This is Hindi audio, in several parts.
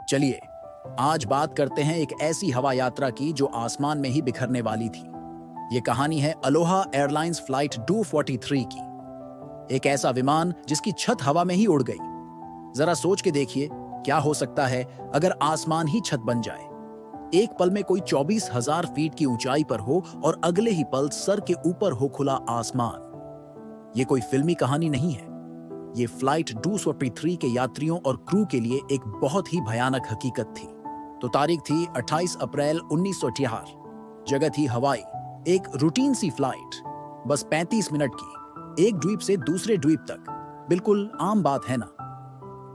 चलिए आज बात करते हैं एक ऐसी हवा यात्रा की जो आसमान में ही बिखरने वाली थी। ये कहानी है अलोहा एयरलाइंस फ्लाइट 243 की। एक ऐसा विमान जिसकी छत हवा में ही उड़ गई। जरा सोच के देखिए क्या हो सकता है अगर आसमान ही छत बन जाए। एक पल में कोई 24,000 फीट की ऊंचाई पर हो और अगले ही पल सर के ऊपर हो खुला आसमान। ये कोई फिल्मी कहानी नहीं है। ये फ्लाइट 243 के यात्रियों और क्रू के लिए एक बहुत ही भयानक हकीकत थी। तो तारीख थी 28 अप्रैल 1968। जगह थी हवाई। एक रूटीन सी फ्लाइट, बस 35 मिनट की, एक द्वीप से दूसरे द्वीप तक। बिल्कुल आम बात है ना।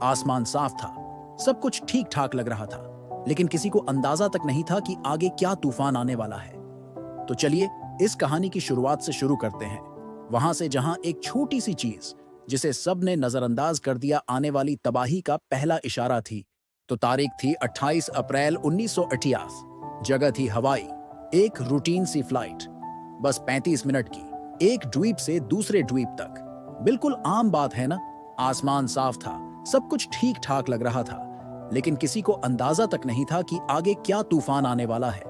आसमान साफ था, सब कुछ ठीक ठाक लग रहा था, लेकिन किसी को अंदाजा तक नहीं था कि आगे क्या तूफान आने वाला है। तो चलिए इस कहानी की शुरुआत से शुरू करते हैं, वहां से जहां एक छोटी सी चीज जिसे सबने नजरअंदाज कर दिया आने वाली तबाही का पहला इशारा थी। तो तारीख थी 28 अप्रैल 1968। जगह थी हवाई। एक रूटीन सी फ्लाइट, बस 35 मिनट की, एक द्वीप से दूसरे द्वीप तक। बिल्कुल आम बात है ना। आसमान साफ था, सब कुछ ठीक ठाक लग रहा था, लेकिन किसी को अंदाजा तक नहीं था कि आगे क्या तूफान आने वाला है।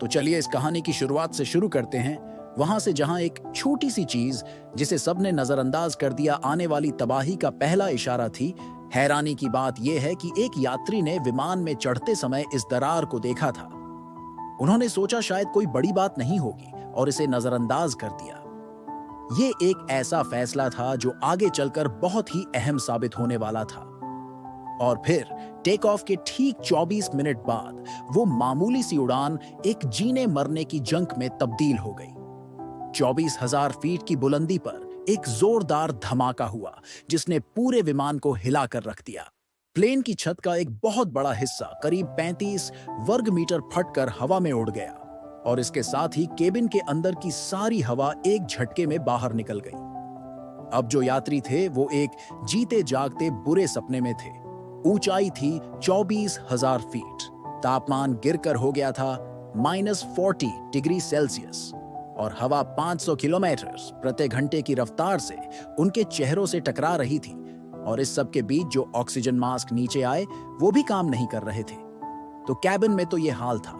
तो चलिए इस कहानी की शुरुआत से शुरू करते हैं, वहां से जहां एक छोटी सी चीज जिसे सबने नजरअंदाज कर दिया आने वाली तबाही का पहला इशारा थी। हैरानी की बात यह है कि एक यात्री ने विमान में चढ़ते समय इस दरार को देखा था। उन्होंने सोचा शायद कोई बड़ी बात नहीं होगी और इसे नजरअंदाज कर दिया। ये एक ऐसा फैसला था जो आगे चलकर बहुत ही अहम साबित होने वाला था। और फिर टेक ऑफ के ठीक 24 मिनट बाद वो मामूली सी उड़ान एक जीने मरने की जंग में तब्दील हो गई। 24,000 फीट की बुलंदी पर एक जोरदार धमाका हुआ जिसने पूरे विमान को हिला कर रख दिया। प्लेन की छत का एक बहुत बड़ा हिस्सा करीब 35 वर्ग मीटर फटकर हवा में उड़ गया और इसके साथ ही केबिन के अंदर की सारी हवा एक झटके में बाहर निकल गई। अब जो यात्री थे वो एक जीते जागते बुरे सपने में थे। ऊंचाई थी 24,000 फीट, तापमान गिरकर हो गया था -40 डिग्री सेल्सियस और हवा 500 किलोमीटर प्रति घंटे की रफ्तार से उनके चेहरों से टकरा रही थी। और इस सब के बीच जो ऑक्सीजन मास्क नीचे आए वो भी काम नहीं कर रहे थे। तो कैबिन में तो ये हाल था।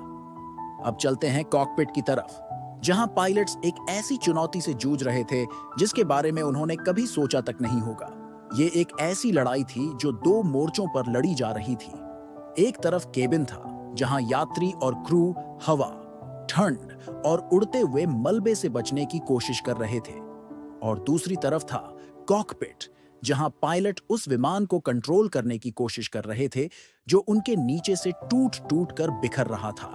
अब चलते हैं कॉकपिट की तरफ, जहां पायलट्स एक ऐसी चुनौती से जूझ रहे थे जिसके बारे में उन्होंने कभी सोचा तक नहीं होगा। ये एक ऐसी लड़ाई थी जो 2 मोर्चों पर लड़ी जा रही थी। एक तरफ केबिन था जहां यात्री और क्रू हवा, ठंड और उड़ते हुए मलबे से बचने की कोशिश कर रहे थे, और दूसरी तरफ था कॉकपिट जहां पायलट उस विमान को कंट्रोल करने की कोशिश कर रहे थे जो उनके नीचे से टूट टूट कर बिखर रहा था।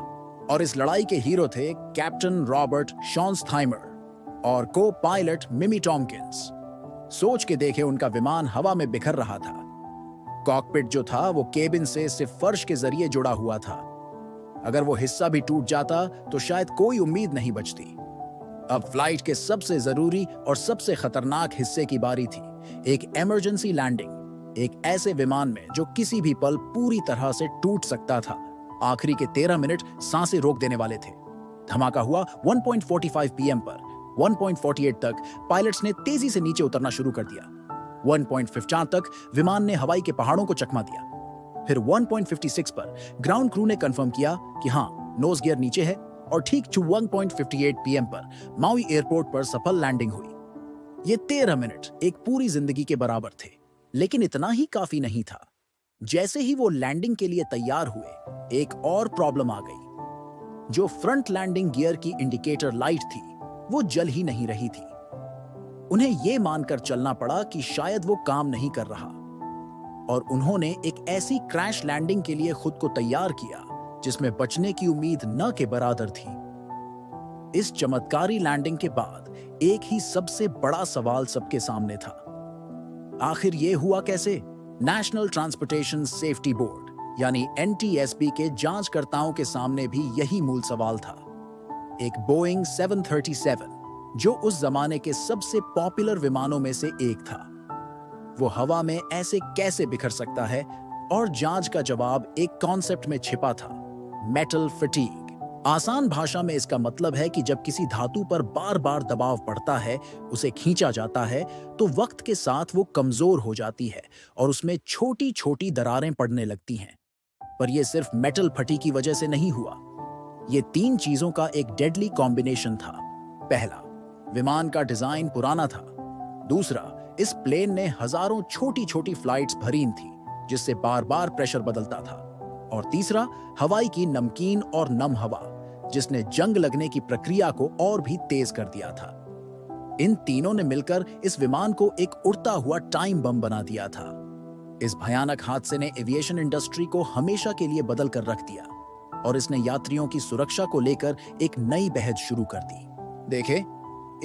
और इस लड़ाई के हीरो थे कैप्टन रॉबर्ट शॉन्सथाइमर और को पायलट मिमी टॉम्किंस। सोच के देखे उनका विमान हवा में बिखर रहा था। कॉकपिट जो था वो केबिन से सिर्फ फर्श के जरिए जुड़ा हुआ था। अगर वो हिस्सा भी टूट जाता तो शायद कोई उम्मीद नहीं बचती। अब फ्लाइट के सबसे जरूरी और सबसे खतरनाक हिस्से की बारी थी, एक इमरजेंसी लैंडिंग। एक ऐसे विमान में जो किसी भी पल पूरी तरह से टूट सकता था। आखिरी के 13 मिनट सांसें रोक देने वाले थे। धमाका हुआ 1.45 पीएम पर। 1.48 तक पायलट्स ने तेजी से नीचे उतरना शुरू कर दिया। 1.50 तक विमान ने हवाई के पहाड़ों को चकमा दिया। फिर 1.56 पर ग्राउंड क्रू ने कंफर्म किया कि हाँ, नोज गियर नीचे है, और ठीक 1.58 पीएम पर माउई एयरपोर्ट पर सफल लैंडिंग हुई। ये 13 मिनट एक पूरी जिंदगी के बराबर थे, लेकिन इतना ही काफी नहीं था। जैसे ही वो लैंडिंग के लिए तैयार हुए, एक और प्रॉब्लम आ गई। जो फ्रंट लैंडिंग गियर की इंडिकेटर लाइट थी वो जल ही नहीं रही थी। उन्हें यह मानकर चलना पड़ा कि शायद वो काम नहीं कर रहा, और उन्होंने एक ऐसी क्रैश लैंडिंग के लिए खुद को तैयार किया जिसमें बचने की उम्मीद न के बराबर थी। इस चमत्कारी लैंडिंग के बाद एक ही सबसे बड़ा सवाल सबके सामने था। आखिर ये हुआ कैसे? नेशनल ट्रांसपोर्टेशन सेफ्टी बोर्ड यानी NTSB के जांचकर्ताओं के सामने भी यही मूल सवाल था। एक बोइंग 737 जो उस जमाने के सबसे पॉपुलर विमानों में से एक था, वो हवा में ऐसे कैसे बिखर सकता है? और जांच का जवाब एक कॉन्सेप्ट में छिपा था, मेटल फटीग। आसान भाषा में इसका मतलब है कि जब किसी धातु पर बार बार दबाव पड़ता है, उसे खींचा जाता है, तो वक्त के साथ वो कमजोर हो जाती है और उसमें छोटी छोटी दरारें पड़ने लगती हैं। पर यह सिर्फ मेटल फटी की वजह से नहीं हुआ। ये 3 चीजों का एक डेडली कॉम्बिनेशन था। पहला, विमान का डिजाइन पुराना था। दूसरा, इस प्लेन ने हजारों छोटी छोटी फ्लाइट्स भरीन थी, जिससे बार बार प्रेशर बदलता था। और तीसरा, हवाई की नमकीन और नम हवा, जिसने जंग लगने की प्रक्रिया को और भी तेज कर दिया था। इन तीनों ने मिलकर इस विमान को एक उड़ता हुआ टाइम बम बना दिया था। इस भयानक हादसे ने एविएशन इंडस्ट्री को हमेशा के लिए बदल कर रख दिया और इसने यात्रियों की सुरक्षा को लेकर एक नई बहस शुरू कर दी। देखे,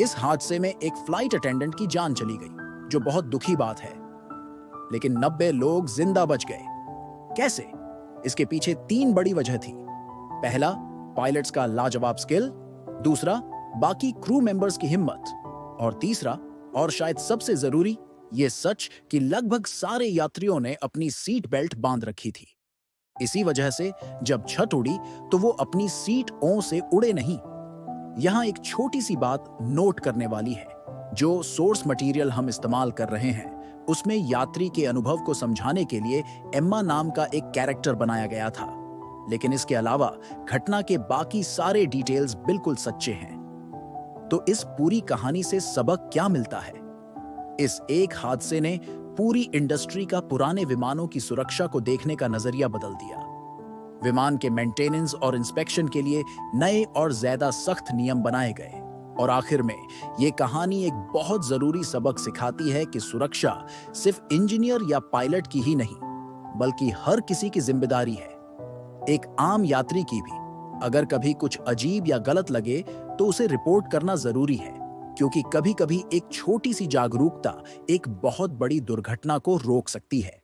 इस हादसे में एक फ्लाइट अटेंडेंट की जान चली गई, जो बहुत दुखी बात है, लेकिन 90 लोग जिंदा बच गए। कैसे? इसके पीछे 3 बड़ी वजह थी। पहला, पायलट्स का लाजवाब स्किल। दूसरा, बाकी क्रू मेंबर्स की हिम्मत। और तीसरा, और शायद सबसे जरूरी, ये सच कि लगभग सारे यात्रियों ने अपनी सीट बेल्ट बांध रखी थी। इसी वजह से जब छत उड़ी तो वो अपनी सीट ओं से उड़े नहीं। यहां एक छोटी सी बात नोट करने वाली है। जो सोर्स मटेरियल हम इस्तेमाल कर रहे हैं, उसमें यात्री के अनुभव को समझाने के लिए एम्मा नाम का एक कैरेक्टर बनाया गया था, लेकिन इसके अलावा घटना के बाकी सारे डिटेल्स बिल्कुल सच्चे हैं। तो इस पूरी कहानी से सबक क्या मिलता है? इस एक हादसे ने पूरी इंडस्ट्री का पुराने विमानों की सुरक्षा को देखने का नजरिया बदल दिया। विमान के मेंटेनेंस और इंस्पेक्शन के लिए नए और ज्यादा सख्त नियम बनाए गए। और आखिर में ये कहानी एक बहुत जरूरी सबक सिखाती है कि सुरक्षा सिर्फ इंजीनियर या पायलट की ही नहीं, बल्कि हर किसी की जिम्मेदारी है, एक आम यात्री की भी। अगर कभी कुछ अजीब या गलत लगे तो उसे रिपोर्ट करना जरूरी है, क्योंकि कभी-कभी एक छोटी सी जागरूकता एक बहुत बड़ी दुर्घटना को रोक सकती है।